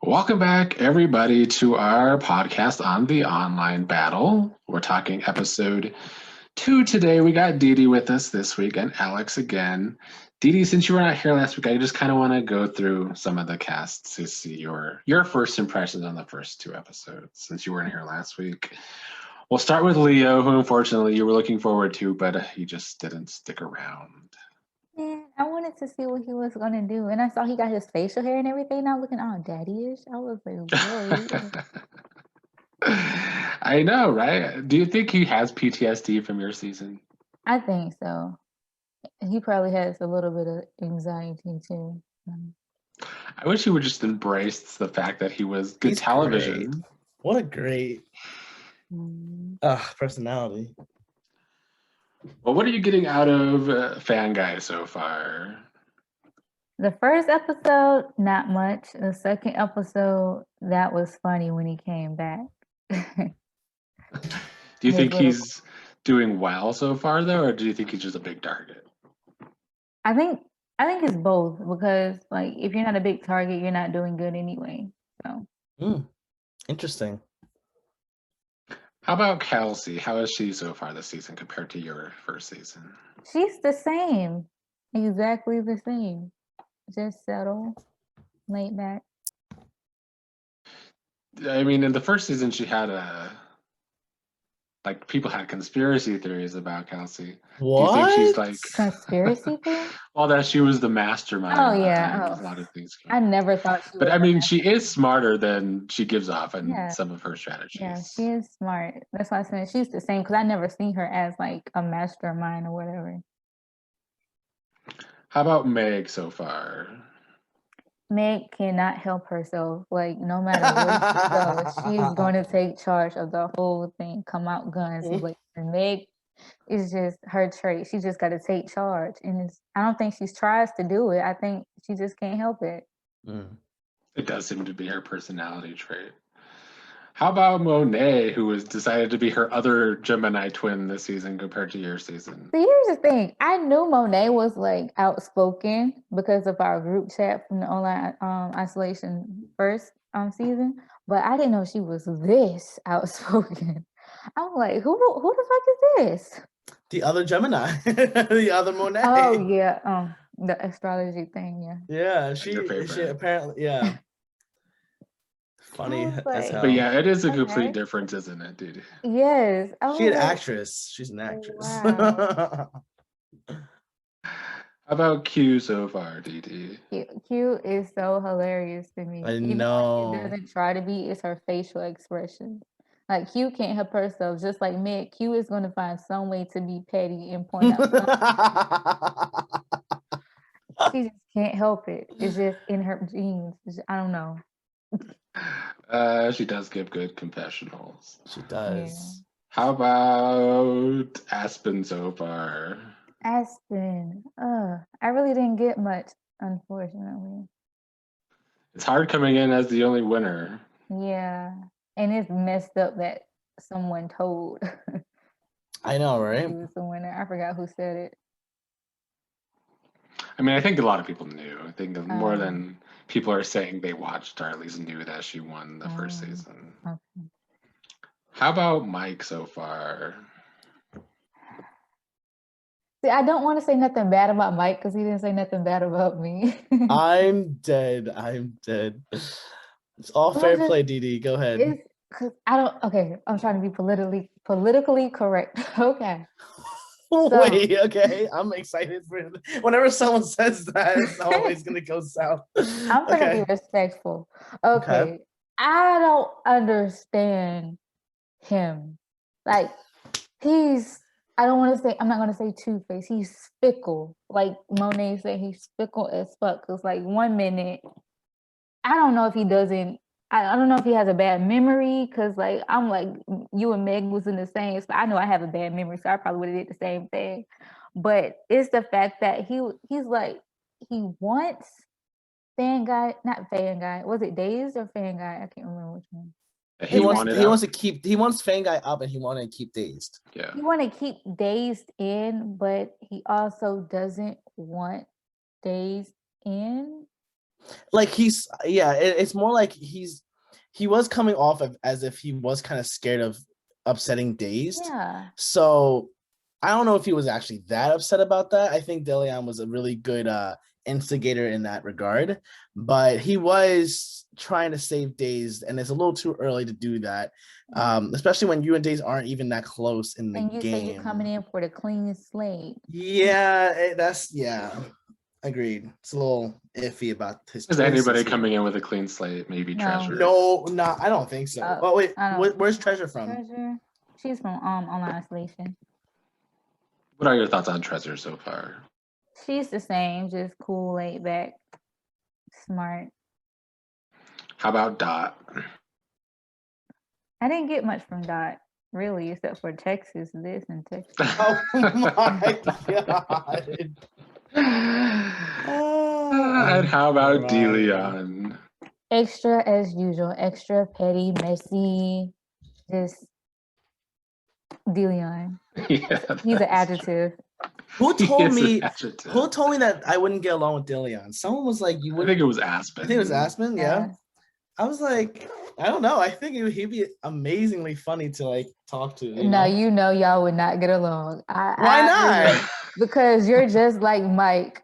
Welcome back, everybody, to our podcast on the online battle. We're talking episode 2 today. We got Dee Dee with us this week and Alex again. Dee Dee, since you were not here last week, I just kind of want to go through some of the casts to see your first impressions on the first 2 episodes since you weren't here last week. We'll start with Leo, who unfortunately you were looking forward to, but he just didn't stick around. Man, I wanted to see what he was gonna do, and I saw he got his facial hair and everything. Now looking all daddy-ish. I was like, whoa. I know, right? Do you think he has PTSD from your season? I think so. He probably has a little bit of anxiety too. I wish he would just embrace the fact that he was good He's television. great. What a great Mm. personality. Well, what are you getting out of Fan Guy so far? The first episode, not much. The second episode, that was funny when he came back. Do you His think little- he's doing well so far, though, or do you think he's just a big target? I think it's both because, like, if you're not a big target, you're not doing good anyway. So Interesting. How about Kelsey? How is she so far this season compared to your first season? she's the same, exactly the same. Just settle, laid back. I mean, in the first season, she had people had conspiracy theories about Kelsey. What? Do you think she's like Conspiracy theory? well, that she was the mastermind? Oh, yeah. behind Oh. a lot of things. I never thought she But was I a mean, master- she is smarter than she gives off in Yeah. some of her strategies. Yeah, she is smart. That's why I said she's the same because I never seen her as like a mastermind or whatever. How about Meg so far? Meg cannot help herself. Like no matter where she goes, she's going to take charge of the whole thing. Come out guns. Like Meg is just her trait. She just got to take charge, and I don't think she tries to do it. I think she just can't help it. It does seem to be her personality trait. How about Monet, who has decided to be her other Gemini twin this season compared to your season? So here's the thing. I knew Monet was like outspoken because of our group chat from the online isolation first season, but I didn't know she was this outspoken. I'm like, who the fuck is this? The other Gemini. The other Monet. Oh yeah, the astrology thing, yeah. Yeah, your she favorite. apparently, yeah. Funny I was as like- hell. But yeah, it is a complete Okay. difference, isn't it, dude? Yes. I She's an was like, actress. She's an actress. wow. How about Q so far, DD? Q is so hilarious to me. I Even when know. she doesn't try to be, it's her facial expression. Like Q can't help herself, just like Meg. Q is going to find some way to be petty and point out something. She just can't help it. It's just in her genes. I don't know. She does give good confessionals. She does. How about Aspen so far? Aspen. I really didn't get much, unfortunately. It's hard coming in as the only winner. Yeah, and it's messed up that someone told. I know, He right? was the winner. I forgot who said it. I mean, I think a lot of people knew. I think that more than people are saying they watched or at least knew that she won the first season. Okay. How about Mike so far? See, I don't want to say nothing bad about Mike because he didn't say nothing bad about me. I'm dead. It's all Well, fair just- play, DD. Go ahead. It's because I don't. Okay, I'm trying to be politically correct. Okay. Wait, okay. I'm excited for it. Whenever someone says that, it's always gonna go south. I'm gonna be respectful. Okay. I don't understand him. Like I don't want to say, I'm not gonna say two-faced. He's fickle. Like Monet said, he's fickle as fuck. Cause like 1 minute, I don't know if he doesn't. I don't know if he has a bad memory. Cause like I'm like you and Meg was in the same spot. I know I have a bad memory, so I probably would have did the same thing. But it's the fact that he's like he wants Fan Guy, not Fan Guy. Was it Dazed or Fan Guy? I can't remember which one. He wanted out. He wants Fanguy up and he wanted to keep Dazed. Yeah. He want to keep Dazed in, but he also doesn't want Dazed in. Like it's more like he was coming off as if he was kind of scared of upsetting Dazed. Yeah. So I don't know if he was actually that upset about that. I think Deleon was a really good instigator in that regard, but he was trying to save Dazed, and it's a little too early to do that, especially when you and Dazed aren't even that close in the And you game. say you're coming in for the clean slate. Yeah, agreed. It's a little iffy about his. Is anybody coming in with a clean slate? Maybe Treasure. No, I don't think so. Oh wait, where's Treasure from? Treasure, she's from Online Isolation. What are your thoughts on Treasure so far? She's the same, just cool, laid back, smart. How about Dot? I didn't get much from Dot, really, except for Texas this and Texas. Oh my god. And how about Deleon? Extra as usual, extra petty, messy, just Deleon. Yeah, he's an adjective. Who told me that I wouldn't get along with Deleon? Someone was like, "You would." I think it was Aspen. I think it was Aspen. Yeah. I was like, I don't know. I think he'd be amazingly funny to like talk to. No, y'all would not get along. Why not? Because you're just like Mike.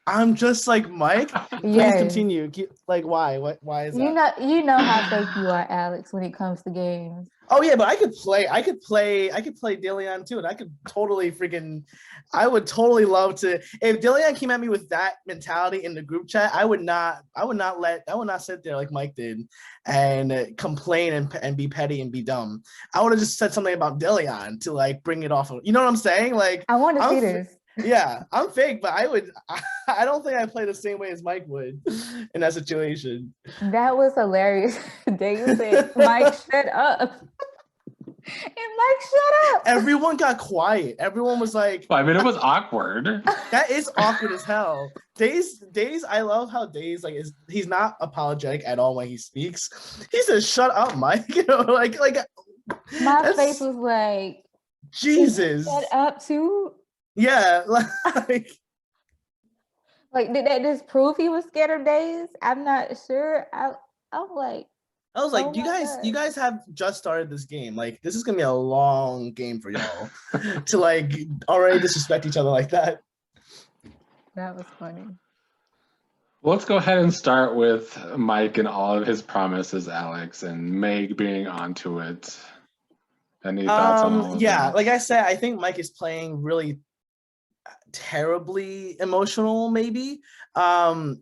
I'm just like Mike. Please continue. Like, why? Why is that? You know how fake you are, Alex, when it comes to games. Oh yeah, but I could play Deleon too, and I could totally I would totally love to. If Deleon came at me with that mentality in the group chat, I would not sit there like Mike did and complain and be petty and be dumb. I would have just said something about Deleon to like bring it off of, you know what I'm saying? Like, I want to see this. Yeah, I'm fake, but I don't think I play the same way as Mike would in that situation. That was hilarious. They said, Mike, shut up. And Mike, shut up. Everyone got quiet. Everyone was like, I mean, it was awkward. That is awkward as hell. Daze, I love how Daze he's not apologetic at all when he speaks. He says, shut up, Mike. You know, like my face was like, Jesus. Shut up too. Yeah, like did that just prove he was scared of Daze? I'm not sure. I was like, oh you guys have just started this game. Like, this is gonna be a long game for y'all to like already disrespect each other like that. That was funny. Well, let's go ahead and start with Mike and all of his promises, Alex, and Meg being onto it. Any thoughts on all of that? Like I said, I think Mike is playing really terribly emotional, maybe. I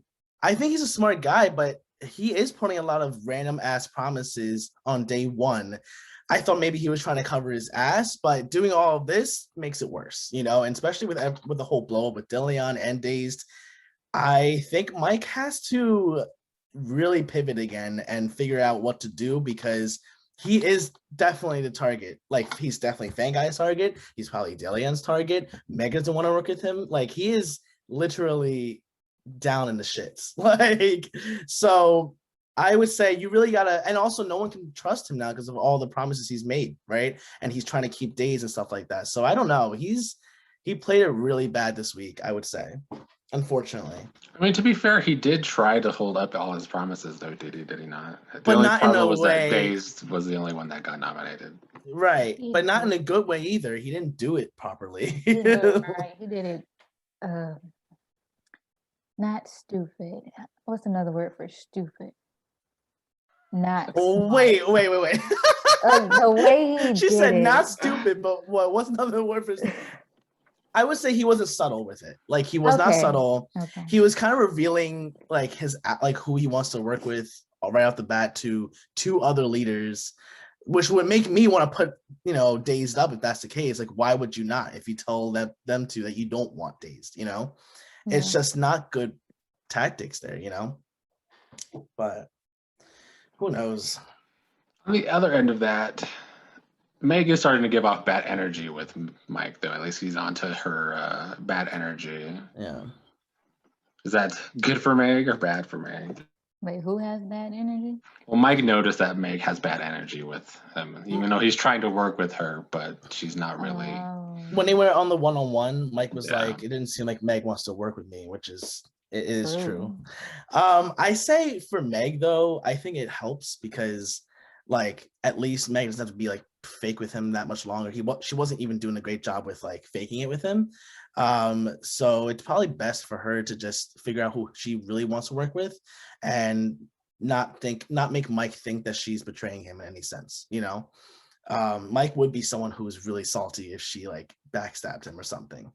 think he's a smart guy, but he is putting a lot of random ass promises on day one. I thought maybe he was trying to cover his ass, but doing all of this makes it worse, you know, and especially with the whole blow up with Deleon and Dazed. I think Mike has to really pivot again and figure out what to do, because he is definitely the target. Like, he's definitely Fangai's target. He's probably Deleon's target. Meg doesn't want to work with him. Like, he is literally down in the shits. Like, so I would say you really gotta, and also no one can trust him now because of all the promises he's made, right? And he's trying to keep days and stuff like that. So I don't know. He played it really bad this week, I would say. Unfortunately. I mean, to be fair, he did try to hold up all his promises, though, did he not? But not in a way. That Dazed was the only one that got nominated. Right, but not in a good way either. He didn't do it properly. He did it right. He did it not stupid. What's another word for stupid? Not smart. Wait. The way he she said not stupid, but what's another word for stupid? I would say he wasn't subtle with it. Like, he was not subtle. Okay. He was kind of revealing like who he wants to work with right off the bat to two other leaders, which would make me want to put, you know, Dazed up if that's the case. Like, why would you not, if you tell them to that you don't want Dazed, you know? Yeah. It's just not good tactics there, you know? But who knows? On the other end of that, Meg is starting to give off bad energy with Mike, though. At least he's onto her bad energy. Yeah. Is that good for Meg or bad for Meg? Wait, who has bad energy? Well, Mike noticed that Meg has bad energy with him, even though he's trying to work with her, but she's not really. When they were on the one-on-one, Mike was like, it didn't seem like Meg wants to work with me, which is It is true. I say for Meg though, I think it helps because like at least Meg doesn't have to be like fake with him that much longer. She wasn't even doing a great job with like faking it with him. So it's probably best for her to just figure out who she really wants to work with and not make Mike think that she's betraying him in any sense, you know. Mike would be someone who's really salty if she like backstabbed him or something.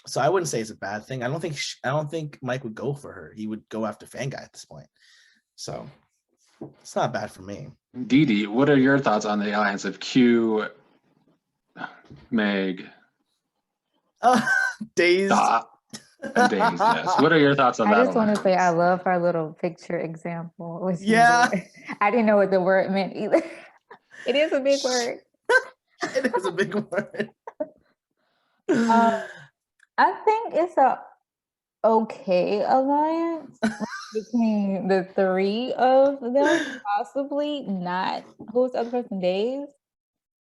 So I wouldn't say it's a bad thing. I don't think Mike would go for her. He would go after Fanguy at this point. So it's not bad for me. Didi, what are your thoughts on the alliance of Q, Meg, Dazed? Dot, and Days? Yes. What are your thoughts on that? I just want to say I love her little picture example. Yeah. I didn't know what the word meant either. It is a big word. It is a big word. I think it's a okay alliance between the three of them, possibly not. Who's the other person? Days?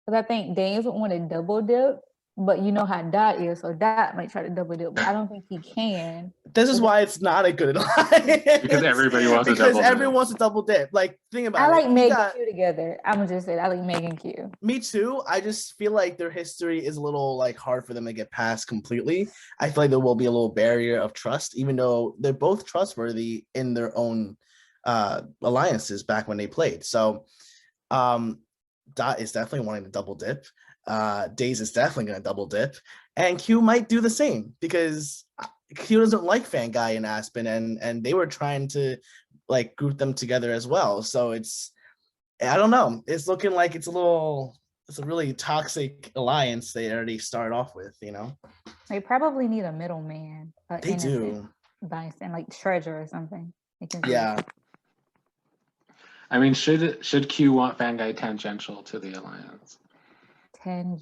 Because I think Days would want to double dip, but you know how Dot is, so Dot might try to double dip, but I don't think he can. This is why it's not a good alliance. Because everybody wants to double Because dip. everyone wants to double dip. Like, think about I it. like Meg and Q together. I'm gonna just say I like Meg and Q. Me too. I just feel like their history is a little like hard for them to get past completely. I feel like there will be a little barrier of trust, even though they're both trustworthy in their own alliances back when they played. So Dot is definitely wanting to double dip. Days is definitely going to double dip, and Q might do the same because Q doesn't like Fanguy and Aspen, and they were trying to like group them together as well. So I don't know. It's looking like it's a really toxic alliance they already start off with, you know. They probably need a middleman. They do. And like treasure or something. Yeah. I mean, should Q want Fanguy tangential to the alliance?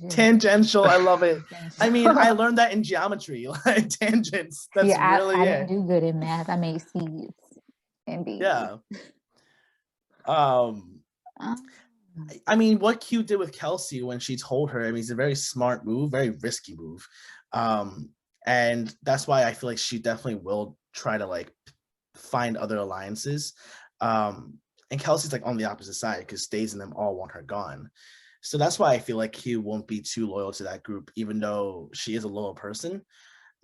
Tangential, I love it. I mean, I learned that in geometry, like tangents. That's really I didn't do good in math. I made seeds and bees. Yeah. I mean, what Q did with Kelsey when she told her, I mean, it's a very smart move, very risky move. And that's why I feel like she definitely will try to like find other alliances. And Kelsey's like on the opposite side because Days and them all want her gone. So that's why I feel like Q won't be too loyal to that group, even though she is a loyal person.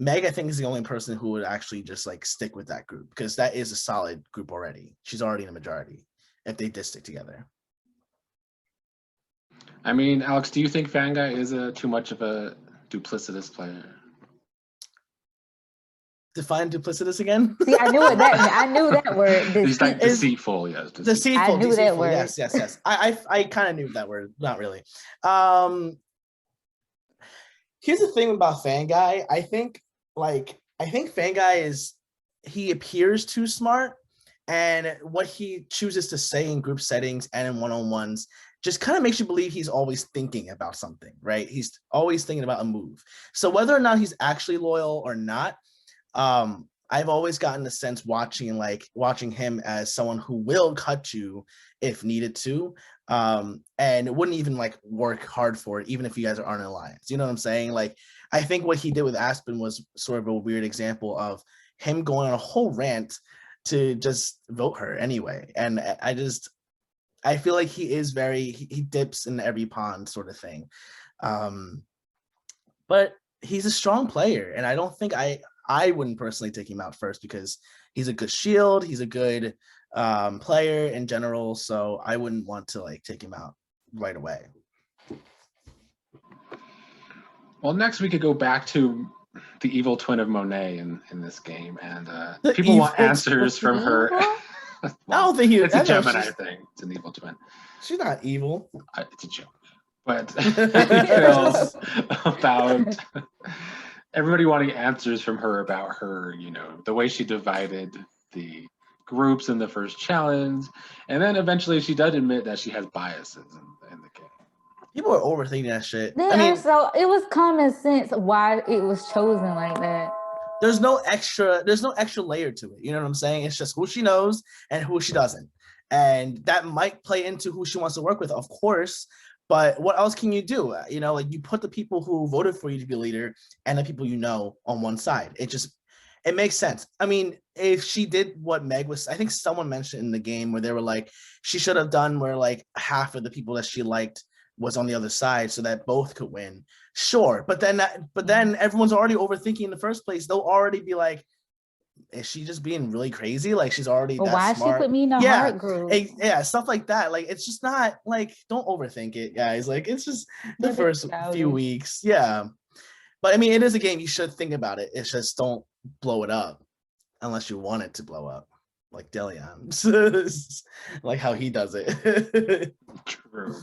Meg, I think, is the only person who would actually just like stick with that group because that is a solid group already. She's already in a majority if they did stick together. I mean, Alex, do you think Fanguy is too much of a duplicitous player? Define duplicitous again? See, I knew what that meant. I knew that word. He's like deceitful, yes. Deceitful. I knew that word. Yes. I kind of knew that word. Not really. Here's the thing about Fanguy. I think Fanguy he appears too smart, and what he chooses to say in group settings and in one-on-ones just kind of makes you believe he's always thinking about something, right? He's always thinking about a move. So whether or not he's actually loyal or not, I've always gotten the sense watching him as someone who will cut you if needed to, and wouldn't even like work hard for it, even if you guys aren't in alliance. You know what I'm saying? Like, I think what he did with Aspen was sort of a weird example of him going on a whole rant to just vote her anyway. And I feel like he is he dips in every pond sort of thing. But he's a strong player, and I don't think I wouldn't personally take him out first because he's a good shield. He's a good player in general. So I wouldn't want to like take him out right away. Well, next we could go back to the evil twin of Monet in this game. And people evil want answers from her. I don't think it's a Gemini thing. It's an evil twin. She's not evil. It's a joke. But feels about everybody wanting answers from her about her, you know, the way she divided the groups in the first challenge. And then eventually she does admit that she has biases in the game. People are overthinking that shit. So it was common sense why it was chosen like that. There's no extra layer to it. You know what I'm saying? It's just who she knows and who she doesn't. And that might play into who she wants to work with, of course. But what else can you do? You know, like you put the people who voted for you to be leader and the people you know on one side. It makes sense. I mean, if she did what Meg was, I think someone mentioned in the game where they were like, she should have done where like half of the people that she liked was on the other side so that both could win. Sure, but then everyone's already overthinking in the first place. They'll already be like, is she just being really crazy? Like she's already But that why smart. she put me in a heart group? Yeah, stuff like that. Like it's just not like, don't overthink it, guys. Like it's just the first few weeks. Yeah. But I mean, it is a game. You should think about it. It's just don't blow it up unless you want it to blow up, like Delion, like how he does it. True.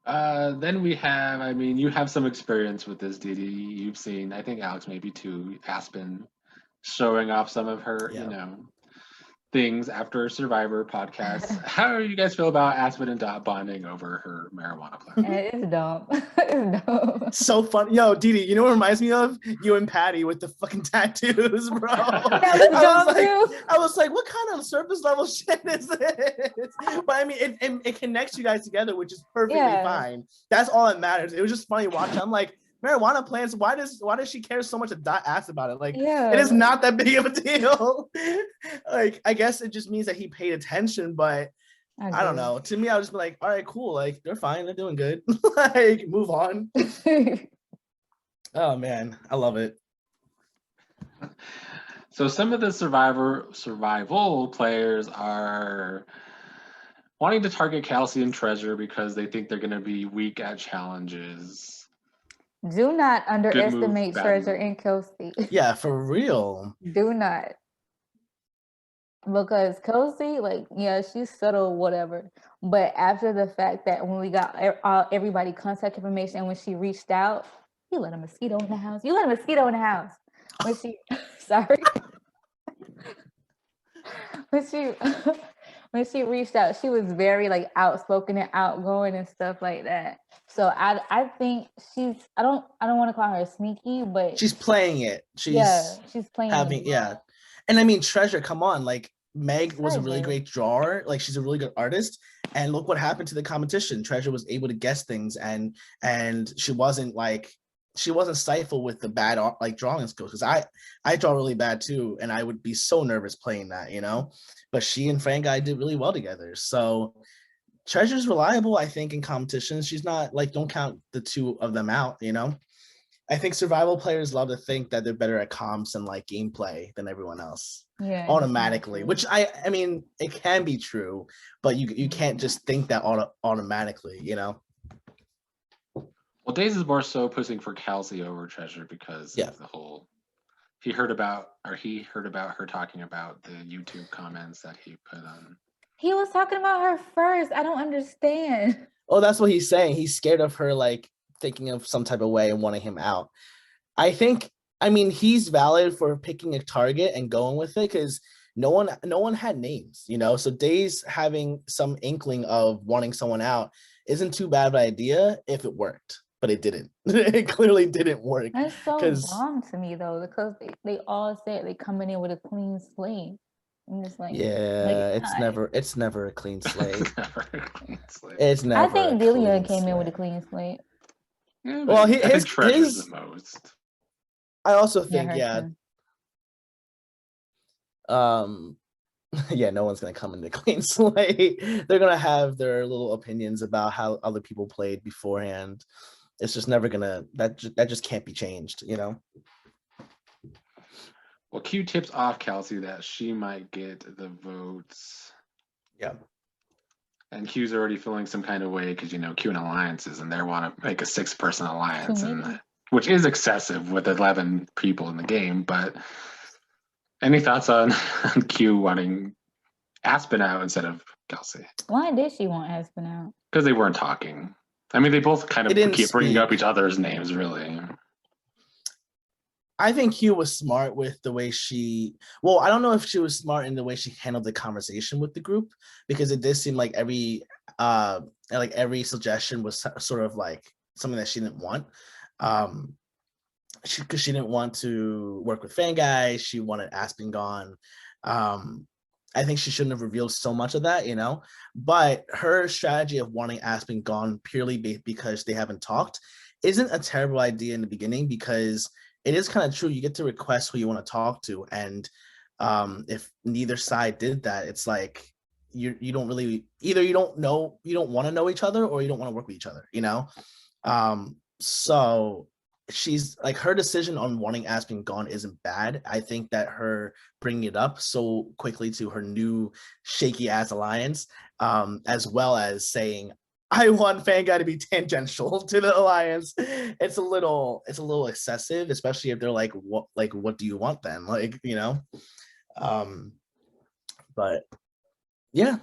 Then we have, I mean, you have some experience with this, Didi. You've seen, I think Alex maybe too, Aspen showing off some of her, you know, things after Survivor podcast. How do you guys feel about Aspen and Dot bonding over her marijuana plant? It's dumb. It's dumb. So funny. Yo, Didi, you know what reminds me of? You and Patty with the fucking tattoos, bro. I was like, what kind of surface level shit is this? But I mean, it connects you guys together, which is perfectly fine. That's all that matters. It was just funny watching. I'm like, marijuana plants, why does she care so much to Dot ask about it? Like, it is not that big of a deal. Like, I guess it just means that he paid attention, but I don't know. To me, I would just be like, all right, cool. Like, they're fine. They're doing good. Like, move on. Oh, man. I love it. So some of the survival players are wanting to target Kelsey and Treasure because they think they're going to be weak at challenges. Do not underestimate Treasure and Kelsey. Yeah, for real. Do not. Because Kelsey, like, yeah, she's subtle, whatever. But after the fact that when we got everybody contact information, when she reached out, you let a mosquito in the house. You let a mosquito in the house. When she, sorry. when she reached out, she was very like outspoken and outgoing and stuff like that. So I think I don't want to call her sneaky, but she's playing it. She's playing it. And I mean, Treasure, come on, like Meg was a really great drawer. Like she's a really good artist. And look what happened to the competition. Treasure was able to guess things and she wasn't stifled with the bad like drawing skills, because I draw really bad too, and I would be so nervous playing that, you know. But she and Frank Guy did really well together. So Treasure's reliable, I think, in competitions. She's not like, don't count the two of them out, you know. I think survival players love to think that they're better at comps and like gameplay than everyone else. Yeah, automatically, which I mean, it can be true, but you can't just think that automatically, you know. Well, Days is more so pushing for Kelsey over Treasure because of the whole. He heard about her talking about the YouTube comments that he put on. He was talking about her first. I don't understand. Oh, that's what he's saying. He's scared of her like thinking of some type of way and wanting him out. I mean, he's valid for picking a target and going with it because no one had names, you know. So Days having some inkling of wanting someone out isn't too bad of an idea if it worked. But it didn't. It clearly didn't work. That's so wrong to me though, because they all said they coming in with a clean slate. I'm just like, it's never a clean slate. It's never. I think Dillian came in with a clean slate. Yeah, well, his Treasure's the most. I also think, no one's gonna come in the clean slate. They're gonna have their little opinions about how other people played beforehand. It's just never gonna, that just can't be changed, you know. Well, Q tips off Kelsey that she might get the votes. Yeah. And Q's already feeling some kind of way because, you know, Q and alliances and they want to make a 6-person alliance, which is excessive with 11 people in the game. But any thoughts on Q wanting Aspen out instead of Kelsey? Why did she want Aspen out? Because they weren't talking. I mean, they both kind of keep bringing up each other's names, really. I think Q was smart with the way I don't know if she was smart in the way she handled the conversation with the group, because it did seem like every suggestion was sort of like something that she didn't want. Because she didn't want to work with Fanguy, she wanted Aspen gone. I think she shouldn't have revealed so much of that, you know, but her strategy of wanting Aspen gone purely because they haven't talked isn't a terrible idea in the beginning, because it is kind of true. You get to request who you want to talk to, and if neither side did that, it's like you don't really, either you don't want to know each other, or you don't want to work with each other, you know. So she's like, her decision on wanting Aspen gone isn't bad. I think that her bringing it up so quickly to her new shaky ass alliance, as well as saying, I want Fanguy to be tangential to the alliance, it's a little excessive, especially if they're like, what do you want then, like, you know. But yeah,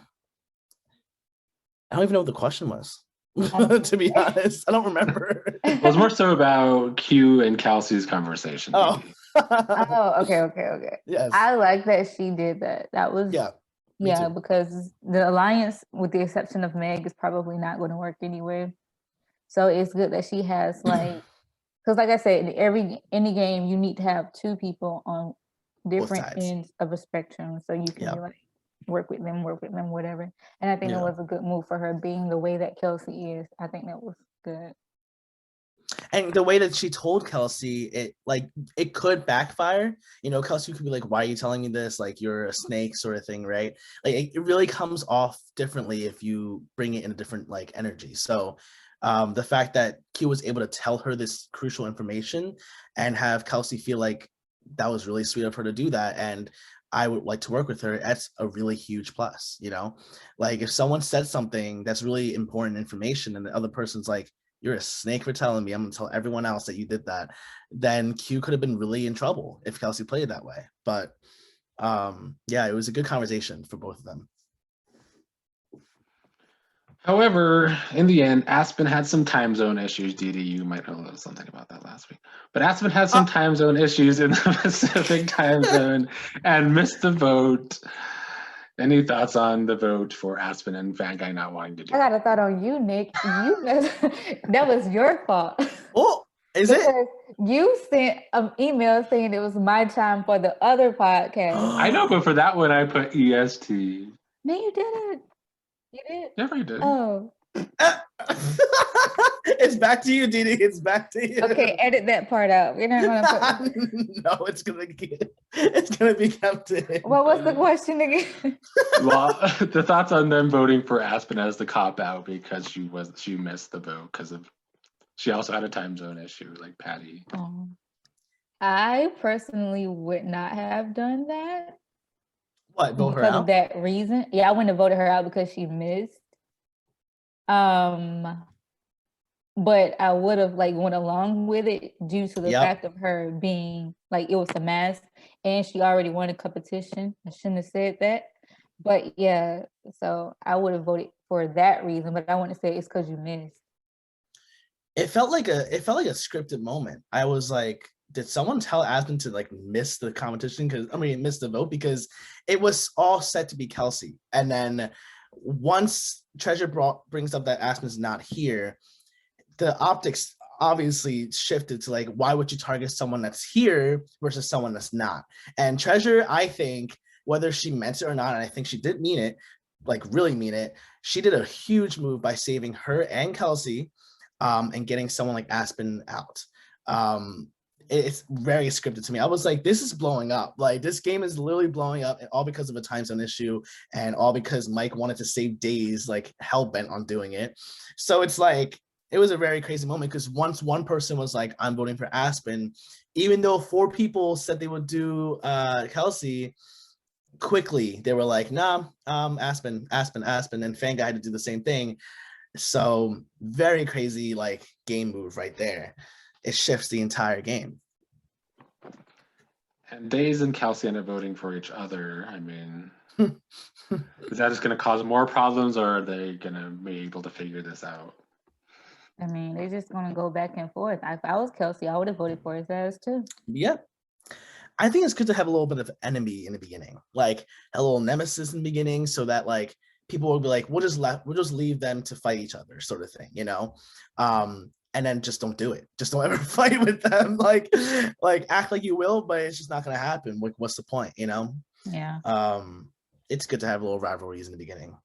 I don't even know what the question was. To be honest, I don't remember. It was more so about Q and Kelsey's conversation. Oh. Oh, okay. Yes. I like that she did that. That was yeah, because the alliance, with the exception of Meg, is probably not going to work anyway. So it's good that she has, like, because like I said, in any game you need to have two people on different ends of a spectrum, so you can be like, work with them, whatever. And I think that was a good move for her, being the way that Kelsey is. I think that was good. And the way that she told Kelsey, it could backfire. You know, Kelsey could be like, why are you telling me this? Like, you're a snake, sort of thing, right? Like, it really comes off differently if you bring it in a different like energy. So the fact that Q was able to tell her this crucial information and have Kelsey feel like that was really sweet of her to do that, and I would like to work with her, that's a really huge plus, you know? Like, if someone said something that's really important information and the other person's like, you're a snake for telling me, I'm gonna tell everyone else that you did that, then Q could have been really in trouble if Kelsey played it that way. But yeah, it was a good conversation for both of them. However, in the end, Aspen had some time zone issues. Didi, you might know something about that last week. But Aspen had some time zone issues in the Pacific time zone and missed the vote. Any thoughts on the vote for Aspen and Fanguy not wanting to do it? I got a thought on you, Nick. That was your fault. Oh, is it? You sent an email saying it was my time for the other podcast. I know, but for that one, I put EST. No, you didn't. You did? Yeah, I did. Oh. It's back to you, Didi. It's back to you. Okay, edit that part out. We're not gonna put. No, it's gonna be kept in. What was the question again? Well, the thoughts on them voting for Aspen as the cop out because she missed the vote because of she also had a time zone issue, like Patty. I personally would not have done that. What, vote her because out? of that reason. Yeah, I wouldn't have voted her out because she missed. But I would have like went along with it due to the fact of her being like, it was a mask and she already won a competition. I shouldn't have said that. But yeah, so I would have voted for that reason, but I wouldn't say it's because you missed. It felt like a scripted moment. I was like, did someone tell Aspen to like miss the competition? Miss the vote, because it was all set to be Kelsey. And then once Treasure brings up that Aspen's not here, the optics obviously shifted to like, why would you target someone that's here versus someone that's not? And Treasure, I think, whether she meant it or not, and I think she did mean it, like really mean it, she did a huge move by saving her and Kelsey, and getting someone like Aspen out. It's very scripted to me. I was like, this is blowing up. Like, this game is literally blowing up, and all because of a time zone issue, and all because Mike wanted to save days, like hell-bent on doing it. So it's like, it was a very crazy moment, because once one person was like, I'm voting for Aspen, even though 4 people said they would do Kelsey, quickly they were like, nah, Aspen, and Fanguy had to do the same thing. So very crazy, like, game move right there. It shifts the entire game. And Days and Kelsey end up voting for each other. I mean, is that just going to cause more problems, or are they going to be able to figure this out? I mean, they're just going to go back and forth. If I was Kelsey, I would have voted for his ass too. Yeah. I think it's good to have a little bit of enemy in the beginning, like a little nemesis in the beginning, so that like people will be like, we'll just leave them to fight each other, sort of thing, you know? And then just don't do it. Just don't ever fight with them. Like act like you will, but it's just not gonna happen. Like, what's the point, you know? Yeah. It's good to have little rivalries in the beginning.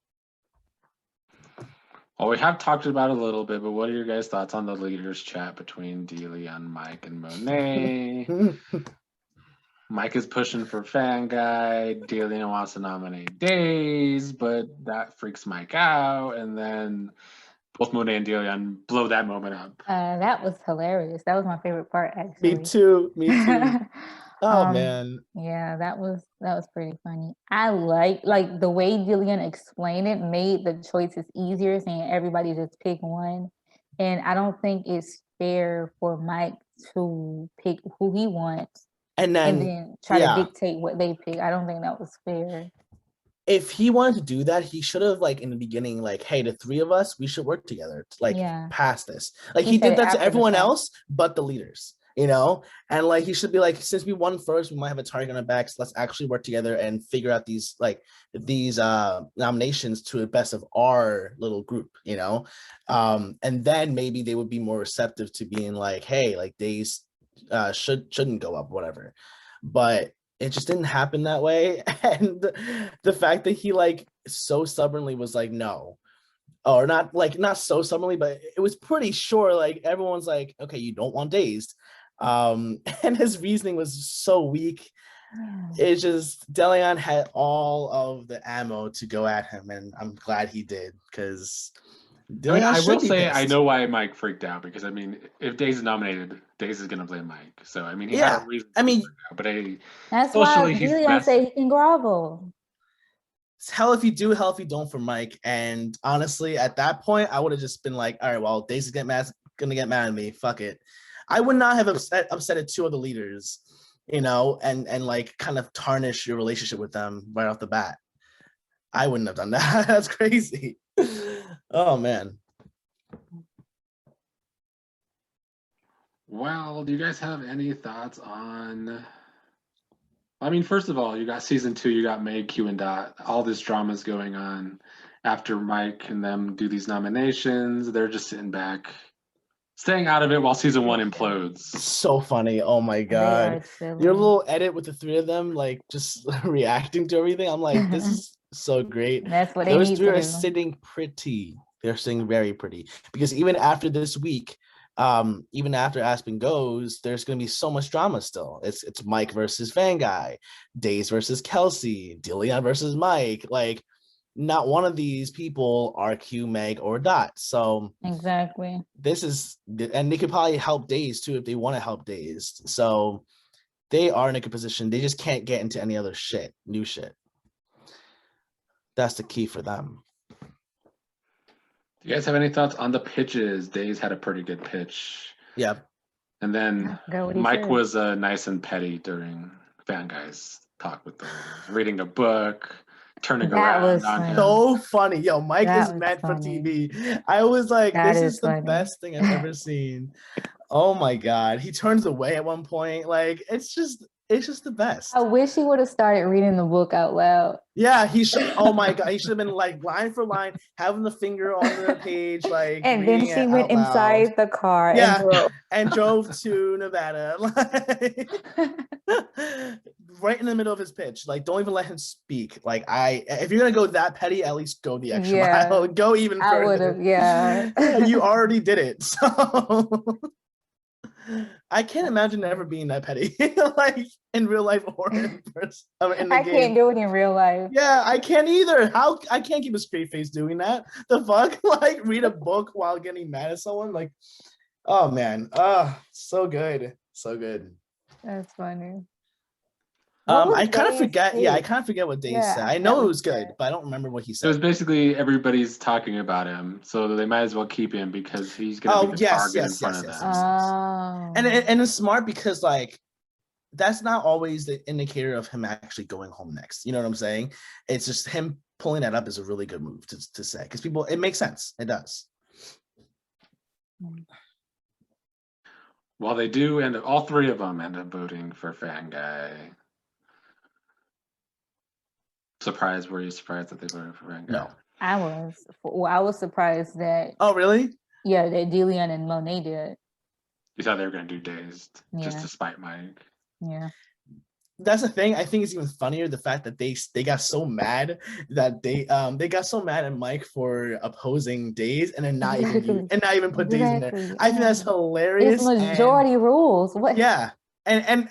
Well, we have talked about it a little bit, but what are your guys' thoughts on the leaders chat between Deleon, Mike, and Monet? Mike is pushing for Fan Guy. Deleon wants to nominate Days, but that freaks Mike out. And then both Monet and Deleon blow that moment up. That was hilarious. That was my favorite part, actually. Me too. Oh man. Yeah, that was pretty funny. I like the way Deleon explained it made the choices easier, saying everybody just pick one. And I don't think it's fair for Mike to pick who he wants And and then then try to dictate what they pick. I don't think that was fair. if he wanted to do that, he should have like in the beginning, like, hey, the three of us, we should work together to like pass this. Like he said did it that to after the everyone fact. else but the leaders, you know? And like he should be like, since we won first, we might have a target on our backs. Let's actually work together and figure out these nominations to the best of our little group, you know? And then maybe they would be more receptive to being like, hey, like Days shouldn't go up, whatever. But it just didn't happen that way. And the fact that he like so stubbornly was like, no, or not so stubbornly, but it was pretty sure, like everyone's like, okay, you don't want Dazed. And his reasoning was so weak. It's just Deleon had all of the ammo to go at him, and I'm glad he did, because I will say pissed. I know why Mike freaked out, because I mean, if Days is nominated, Days is gonna blame Mike. So I mean, he had a reason. I mean, but that's why Deleon say he can grovel. Hell if you do, hell if you don't for Mike. And honestly, at that point, I would have just been like, all right, well, Days is gonna get mad at me. Fuck it. I would not have upset two of the leaders, you know, and like kind of tarnish your relationship with them right off the bat. I wouldn't have done that. That's crazy. Oh man. Well, do you guys have any thoughts on? I mean, first of all, you got season 2, you got Meg, Q, and Dot. All this drama is going on after Mike and them do these nominations. They're just sitting back, staying out of it while season 1 implodes. So funny. Oh my god. Your little edit with the three of them, like just reacting to everything. I'm like, this is so great. That's what those three are sitting pretty. They're sitting very pretty, because even after this week, even after Aspen goes, there's going to be so much drama still. It's Mike versus Fan Guy, Days versus Kelsey, Deleon versus Mike. Like, not one of these people are Q, Meg, or Dot. So exactly, this is, and they could probably help Days too if they want to help Days. So they are in a good position. They just can't get into any other new shit. That's the key for them. Do you guys have any thoughts on the pitches? Days had a pretty good pitch. Yeah. And then Mike was nice and petty during Fan Guy's talk with them, reading a book, turning around on him. So funny. Yo, Mike is meant for TV. I was like, this is the best thing I've ever seen. Oh my God. He turns away at one point. Like, it's just the best. I wish he would have started reading the book out loud. Yeah, he should. Oh my God, he should have been like line for line, having the finger on the page, like. And then she went inside the car. Yeah, and drove to Nevada, like, right in the middle of his pitch. Like, don't even let him speak. Like, if you're gonna go that petty, at least go the extra mile. Go even further. I would have. Yeah. You already did it, so. I can't imagine ever being that petty, like in real life or in person. In the game. Can't do it in real life. Yeah, I can't either. I can't keep a straight face doing that. The fuck, like read a book while getting mad at someone. Like, oh man, so good, so good. That's funny. I kind of forget. Yeah, I kind of forget what Days said. I know it was good, but I don't remember what he said. It was basically everybody's talking about him, so they might as well keep him because he's going to be the target in front of them. And it's smart because like that's not always the indicator of him actually going home next. You know what I'm saying? It's just him pulling that up is a really good move to say, because people, it makes sense. It does. Well, they do, and all three of them end up voting for Fan Guy. Surprised? Were you surprised that they voted for Fan Guy? No, I was. Well, I was surprised that. Oh, really? Yeah, that Deleon and Monet did. You thought they were going to do Dazed just to spite Mike? Yeah. that's the thing. I think it's even funnier the fact that they got so mad that they got so mad at Mike for opposing Days and then not even put Days in there. Exactly. I think that's It's hilarious. majority rules. What? Yeah, and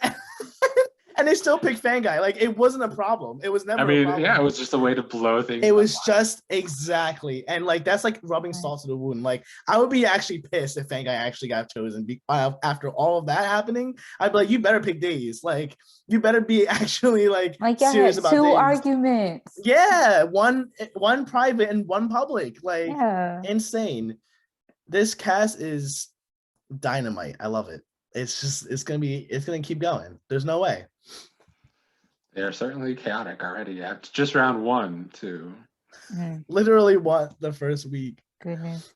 and they still picked Fanguy. Like it wasn't a problem. It was never. I mean, a problem. yeah, it was just a way to blow things. It was just exactly, and like that's like rubbing salt to the wound. Like I would be actually pissed if Fanguy actually got chosen after all of that happening. I'd be like, you better pick Days. Like you better be actually like serious about two Days. arguments. Yeah, one private and one public. Like insane. This cast is dynamite. I love it. It's gonna keep going. There's no way. They're certainly chaotic already. It's just round 1, too. Literally the first week. Goodness.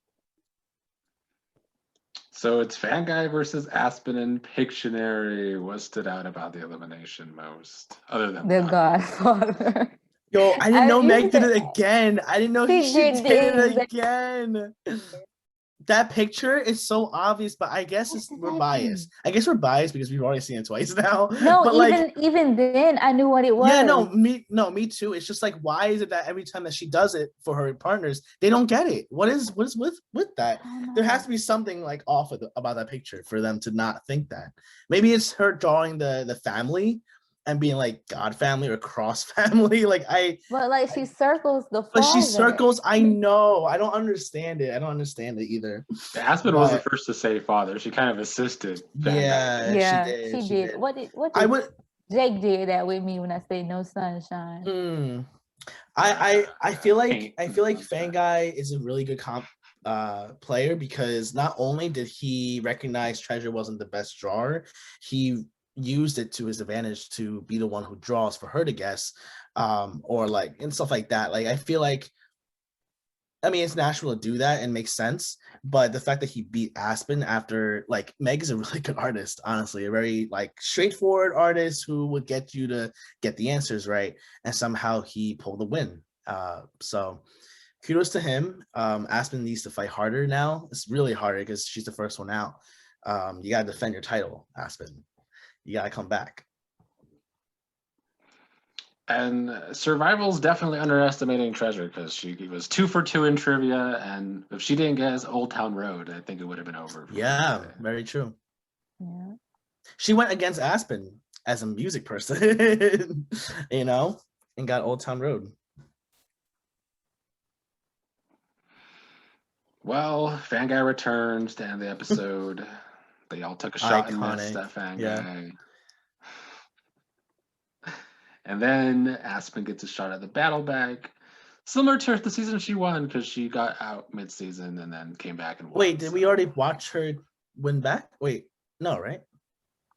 So it's Fanguy versus Aspen and Pictionary. What stood out about the elimination most? Other than The Godfather. Yo, I didn't know Meg did it again. I didn't know she did it again. That picture is so obvious, but I guess we're biased. I guess we're biased because we've already seen it twice now. No, but even then I knew what it was. Yeah, me too. It's just like, why is it that every time that she does it for her partners, they don't get it? What is with that? There has to be something like off about that picture for them to not think that. Maybe it's her drawing the family and being like God family or cross family. But she circles the father. But she circles, I know. I don't understand it. I don't understand it either. Aspen was the first to say father. She kind of assisted. Yeah, she did. What did Jake did that with me when I said no sunshine. I feel like Fanguy is a really good player because not only did he recognize Treasure wasn't the best drawer, he used it to his advantage to be the one who draws for her to guess, or like and stuff like that. Like I feel like, I mean, it's natural to do that and makes sense, but the fact that he beat Aspen after, like, Meg is a really good artist, honestly, a very like straightforward artist who would get you to get the answers right, and somehow he pulled the win. So kudos to him. Aspen needs to fight harder now. It's really harder because she's the first one out. You gotta defend your title, Aspen. You gotta come back. And Survival's definitely underestimating Treasure because she was 2 for 2 in trivia, and if she didn't guess Old Town Road, I think it would have been over. Yeah, very true. Yeah. She went against Aspen as a music person, and got Old Town Road. Well, Fanguy returns to end the episode. They all took a shot and missed at Fanguy. Yeah. And then Aspen gets a shot at the battle bag. Similar to the season she won because she got out mid-season and then came back and won. Wait, did we already watch her win back? Wait, no, right?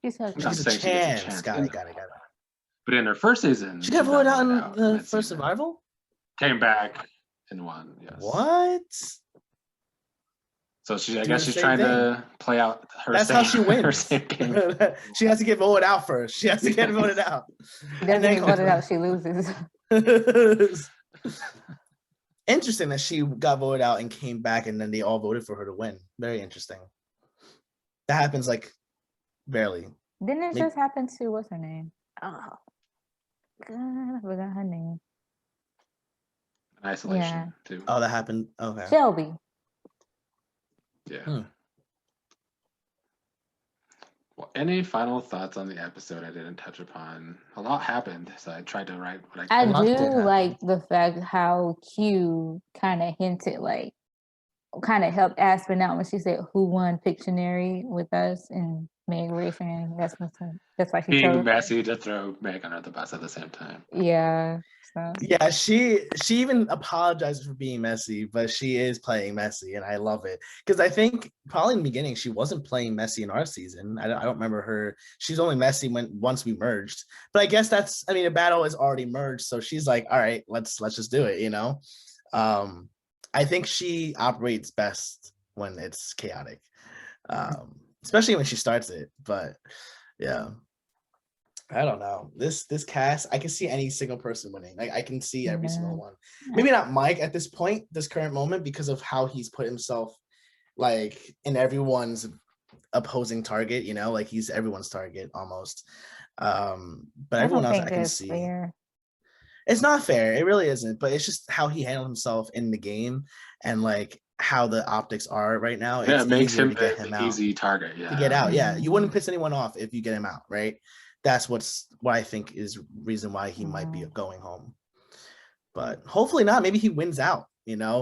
She's a chance. Got it. But in her first season, she got voted out in the first survival? Came back and won, yes. What? So I guess she's trying to play out her That's same, how she wins. Her same game. She has to get voted out first. She has to get voted out. She doesn't get voted out, she loses. Interesting that she got voted out and came back and then they all voted for her to win. Very interesting. That happens like barely. Didn't it just happen to, what's her name? Oh, God, I forgot her name. Isolation, too. Oh, that happened. Okay. Shelby. Yeah. Well, any final thoughts on the episode I didn't touch upon? A lot happened, so I tried to write what I could. I do like the fact how Q kind of hinted, kind of helped Aspen out when she said, "Who won Pictionary with us?" and Meg racing. That's why she being messy to throw Meg under the bus at the same time. Yeah. So. Yeah, she even apologizes for being messy, but she is playing messy, and I love it because I think probably in the beginning she wasn't playing messy in our season. I don't remember her. She's only messy once we merged, but I guess the battle is already merged, so she's like, all right, let's just do it. I think she operates best when it's chaotic, especially when she starts it. But yeah. I don't know. This cast, I can see any single person winning. Like I can see every single one. Maybe not Mike at this point, this current moment, because of how he's put himself like in everyone's opposing target, like he's everyone's target almost. But I everyone don't else think I can that's see. fair. It's not fair. It really isn't. But it's just how he handled himself in the game and like how the optics are right now. Yeah, It's it makes easier him to get the him out. easy target. To get Yeah. out. Yeah, you wouldn't Mhm. piss anyone off if you get him out, right? That's what I think is reason why he might be Mhm. going home. But hopefully not. Maybe he wins out,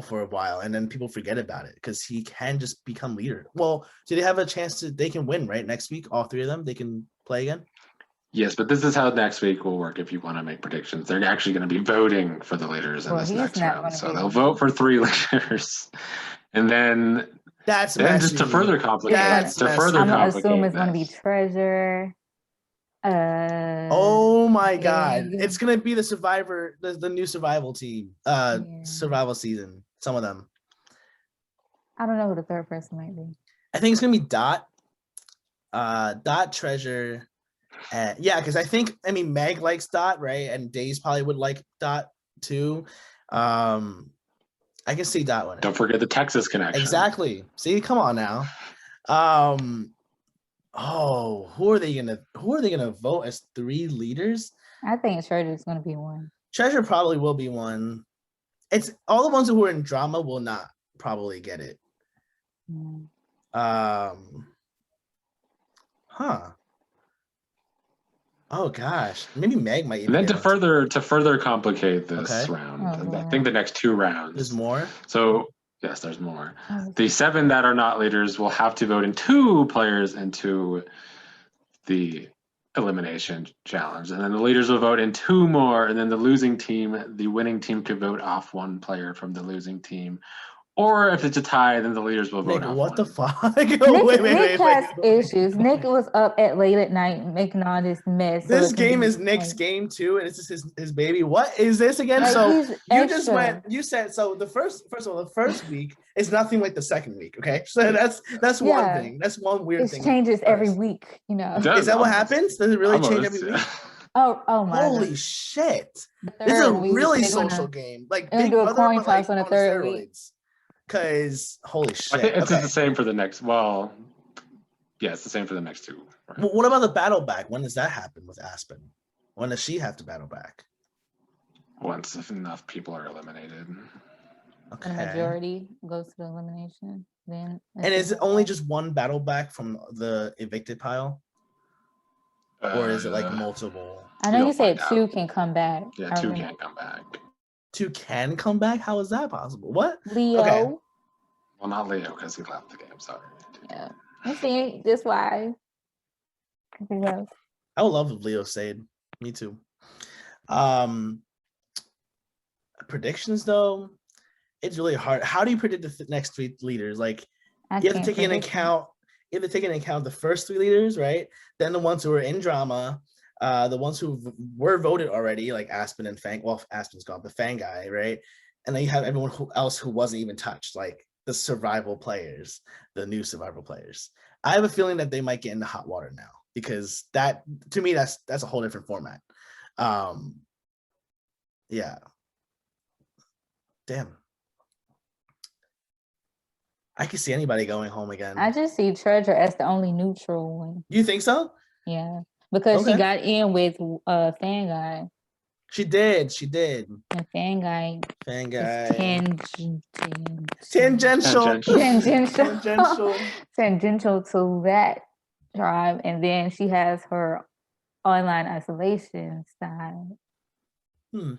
for a while, and then people forget about it because he can just become leader. Well, do they have a chance to? They can win, right? Next week, all three of them, they can play again. Yes, but this is how next week will work if you want to make predictions. They're actually going to be voting for the leaders in Well, this he's next not round. going to So be they'll one. vote for 3 leaders. And That's then just to messy. further It's complicate gonna, That's to messy. further I'm gonna assume complicate it's gonna be this. Treasure. Oh my god. Meg. It's gonna be the survivor, the new survival team, Yeah. survival season. Some of them. I don't know who the third person might be. I think it's gonna be Dot. Dot, Treasure. Yeah, because Meg likes Dot, right? And Days probably would like Dot too. I can see Dot winning. Don't forget the Texas connection. Exactly. See, come on now. Who are they gonna vote as 3 leaders? I think Treasure's gonna be one. Treasure probably will be one. It's all the ones who are in drama will not probably get it. Mm. Oh gosh, maybe Meg might. And then to further complicate this round, Oh, I think the next 2 rounds. There's more. So yes, there's more. Oh, The 7 that are not leaders will have to vote in 2 players into the elimination challenge, and then the leaders will vote in 2 more, and then the winning team could vote off 1 player from the losing team. Or if it's a tie, then the leaders will vote Nick, off what the 1. fuck? Nick has issues. Nick was up at late at night making all this mess. This game is Nick's game too, and it's just his baby. What is this again? Like, So he's you extra. just went. You said so. First of all, the first week is nothing like the second week. Okay, so that's one Yeah. thing. That's one weird It thing. changes every first. week, you know. It does, Is that what almost. happens? Does it really change Almost, every yeah. week? Oh my Holy God. shit! The This is a third week, really they're social gonna- game, like they're gonna Big do a Brother, coin but like toss on the on third week. steroids. Because holy I shit! think it's Okay. the same for the next. Well, yeah, it's the same for the next 2. Well, what about the battle back? When does that happen with Aspen? When does she have to battle back? Once if enough people are eliminated. Okay. The majority goes to the elimination. Then And is it only just one battle back from the evicted pile, or is it like multiple? I know you You'll said find 2 out. can come back. Yeah, I 2 remember. can't come back. 2 can come back. How is that possible? What? Leo. Okay. Well, not Leo because he left the game. Sorry. Yeah. You see, that's why. Yeah. I would love if Leo stayed. Me too. Predictions though, it's really hard. How do you predict the next 3 leaders? Like you have to take into account. You have to take into account the first 3 leaders, right? Then the ones who are in drama, the ones who were voted already, like Aspen and Fang. Well, Aspen's gone, but Fang guy, right? And then you have everyone else who wasn't even touched, like the survival players, the new survival players. I have a feeling that they might get into hot water now because that, to me, that's a whole different format. Yeah. Damn. I could see anybody going home again. I just see Treasure as the only neutral one. You think so? Yeah. Because she got in with Fan Guy. She did. And Fan Guy. Tangential. Tangential to that tribe. And then she has her online isolation style. Who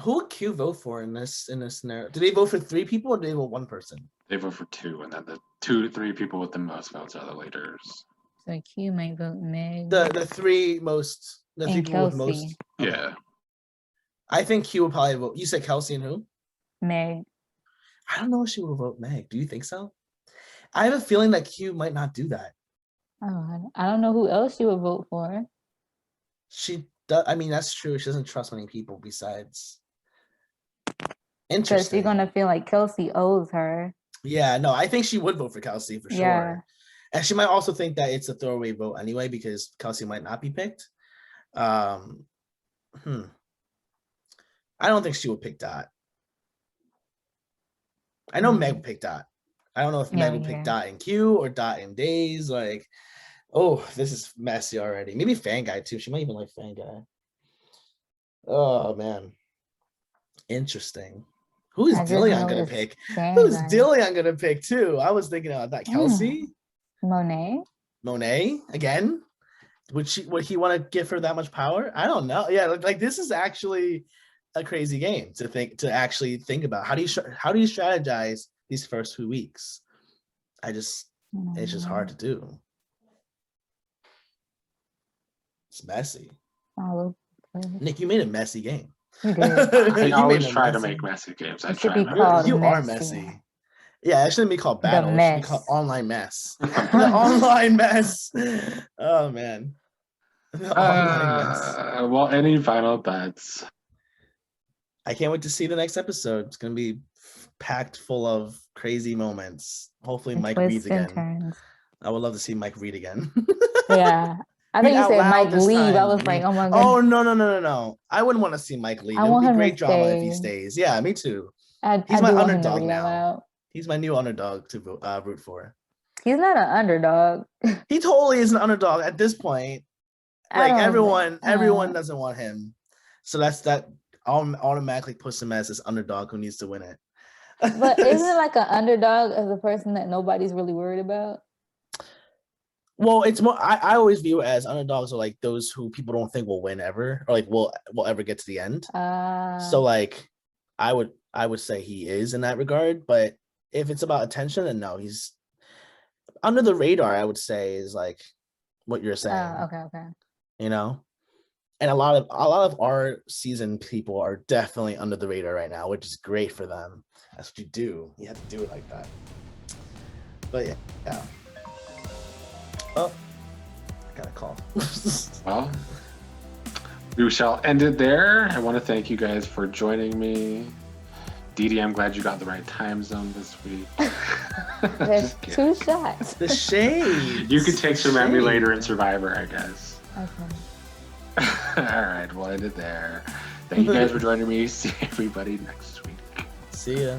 would Q vote for in this scenario? Do they vote for 3 people or do they vote 1 person? They vote for 2, and then the 2 to 3 people with the most votes are the leaders. So Q might vote Meg. The 3 most. The 3 people with most. Yeah. I think Q would probably vote. You said Kelsey and who? Meg. I don't know if she would vote Meg. Do you think so? I have a feeling that Q might not do that. Oh, I don't know who else she would vote for. She does. I mean, that's true. She doesn't trust many people besides. Interesting. Because she's gonna feel like Kelsey owes her. Yeah, no, I think she would vote for Kelsey for sure. And she might also think that it's a throwaway vote anyway because Kelsey might not be picked. I don't think she would pick Dot. I know Meg would pick Dot. I don't know if Meg would pick Dot in Q or Dot in Days. Like, Oh, this is messy already. Maybe Fan Guy too. She might even like Fan Guy. Oh man, interesting. Who is I just Dillion know gonna it's pick? Fan Who's Guy. Dillion gonna pick too? I was thinking about that. Kelsey, Monet. Monet again. Would he want to give her that much power? I don't know. Yeah, like this is actually a crazy game to actually think about. How do you strategize these first 2 weeks? It's just hard to do. It's messy. Nick, you made a messy game. You did. I You always made a try to messy- make messy games. I It should try be my called best. You are messy. messy. Yeah, it shouldn't be called battle. It should be called mess. online mess. The online mess. Oh man. The online mess. Well, any final thoughts? I can't wait to see the next episode. It's gonna be packed full of crazy moments. Hopefully, And Mike reads twists and again. turns. I would love to see Mike read again. Yeah. I think Read you out said loud Mike this leave. I time. was like, oh my Oh god. no! I wouldn't want to see Mike leave. I It would want be him to great drama if he stay. stays. Yeah, me too. I He's do my want him to underdog read out now. loud. He's my new underdog to root for. He's not an underdog. He totally is an underdog at this point. I Like don't- everyone doesn't want him, so that automatically puts him as this underdog who needs to win it. But isn't it like an underdog as a person that nobody's really worried about? Well, it's more. I always view it as underdogs are like those who people don't think will win ever, or like will ever get to the end. So like, I would say he is in that regard. But if it's about attention, then no, he's under the radar. I would say is like what you're saying. Okay. You know, and a lot of our season people are definitely under the radar right now, which is great for them. That's what you do. You have to do it like that. But yeah. Oh, I got a call. Well, we shall end it there. I want to thank you guys for joining me. Didi, I'm glad you got the right time zone this week. There's Just kidding. 2 shots. The shade. You could take some at me later in Survivor, I guess. Okay. All right, we'll end it there. Thank you guys for joining me. See everybody next week. See ya.